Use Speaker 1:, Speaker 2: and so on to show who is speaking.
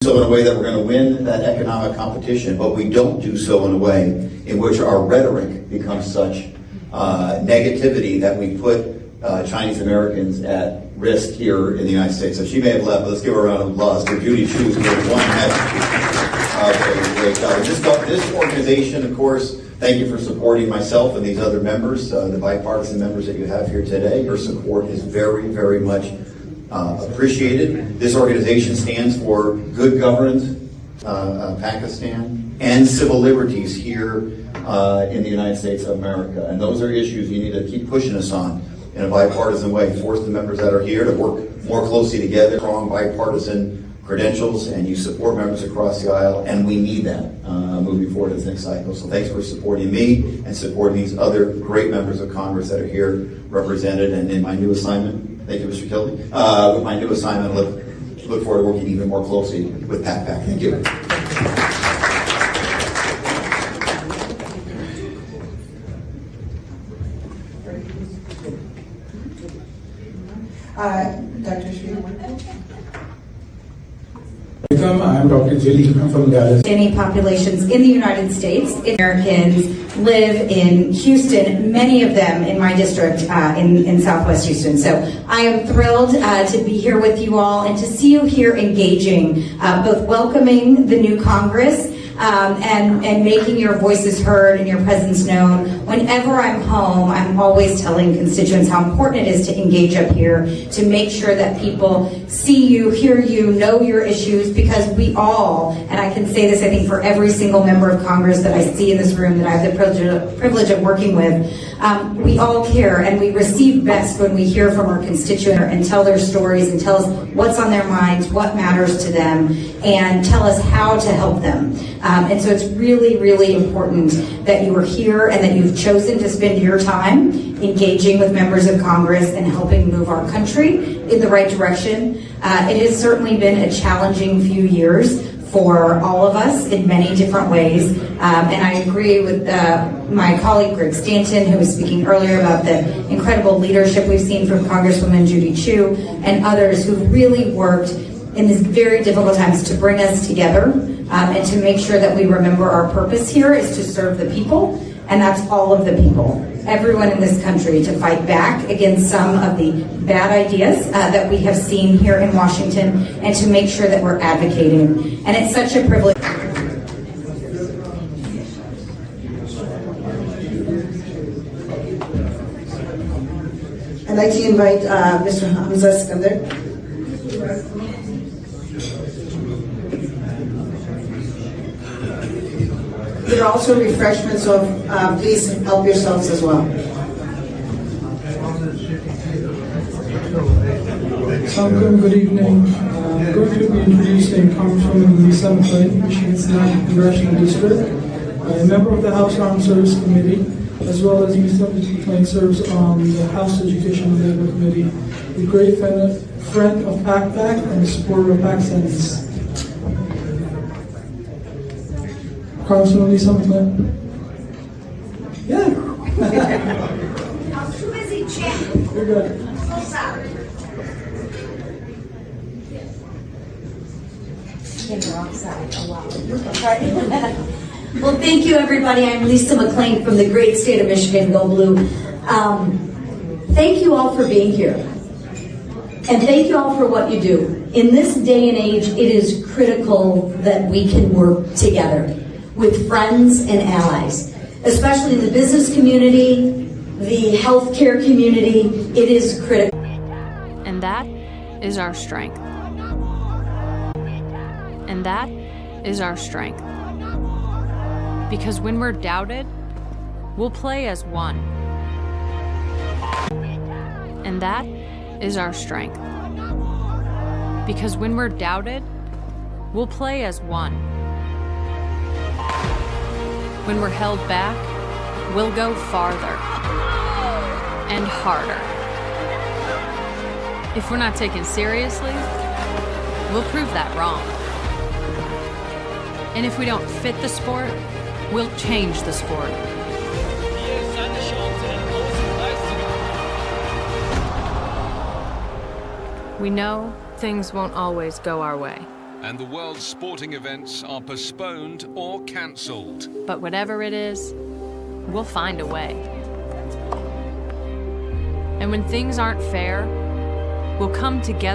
Speaker 1: So in a way that we're going to win that economic competition, but we don't do so in a way in which our rhetoric becomes such negativity that we put Chinese Americans at risk here in the United States. So she may have left, but let's give her a round of applause for Judy Chu's doing one heck of a great job. This organization, of course, thank you for supporting myself and these other members, the bipartisan members that you have here today. Your support is very, very much appreciated. This organization stands for good governance, Pakistan, and civil liberties here in the United States of America. And those are issues you need to keep pushing us on in a bipartisan way. Force the members that are here to work more closely together, strong bipartisan credentials, and you support members across the aisle, and we need that moving forward to this next cycle. So thanks for supporting me and supporting these other great members of Congress that are here represented. And in my new assignment, thank you, Mr. Kilby. With my new assignment, look forward to working even more closely with PAC. Thank you.
Speaker 2: Dr. Sri.
Speaker 3: I'm Dr. Jilly from Dallas.
Speaker 4: Many populations in the United States, Americans live in Houston, many of them in my district in Southwest Houston. So I am thrilled to be here with you all and to see you here engaging, both welcoming the new Congress and making your voices heard and your presence known. Whenever I'm home, I'm always telling constituents how important it is to engage up here, to make sure that people see you, hear you, know your issues, because we all, and I can say this I think for every single member of Congress that I see in this room that I have the privilege of working with, we all care and we receive best when we hear from our constituents and tell their stories and tell us what's on their minds, what matters to them, and tell us how to help them. And so it's really, really important that you are here and that you've chosen to spend your time engaging with members of Congress and helping move our country in the right direction. It has certainly been a challenging few years for all of us in many different ways. And I agree with my colleague Greg Stanton, who was speaking earlier about the incredible leadership we've seen from Congresswoman Judy Chu and others who've really worked in these very difficult times to bring us together and to make sure that we remember our purpose here is to serve the people, and that's all of the people, everyone in this country, to fight back against some of the bad ideas that we have seen here in Washington and to make sure that we're advocating. And it's such a privilege.
Speaker 2: I'd like to invite Mr. Hamza Skander. There are also refreshments, so please help yourselves as well.
Speaker 3: Good evening. I'm going to be introducing Congresswoman Lisa McClain, Michigan's 9th Congressional District, a member of the House Armed Service Committee, as well as Ms. McClain serves on the House Education and Labor Committee, a great friend of PAC and a supporter of PAC Senate. Congresswoman Lisa McClain. Yeah.
Speaker 4: I'm too busy chatting.
Speaker 3: You're good.
Speaker 4: I'm so sorry. Came the wrong side. Oh wow. Well, thank you, everybody. I'm Lisa McClain from the great state of Michigan. Go Blue. Thank you all for being here. And thank you all for what you do. In this day and age, it is critical that we can work together with friends and allies, especially in the business community, the healthcare community. It is critical.
Speaker 5: And that is our strength. And that is our strength. Because when we're doubted, we'll play as one. And that is our strength. Because when we're doubted, we'll play as one. When we're held back, we'll go farther and harder. If we're not taken seriously, we'll prove that wrong. And if we don't fit the sport, we'll change the sport. We know things won't always go our way.
Speaker 6: and the world's sporting events are postponed or cancelled.
Speaker 5: But whatever it is, we'll find a way. And when things aren't fair, we'll come together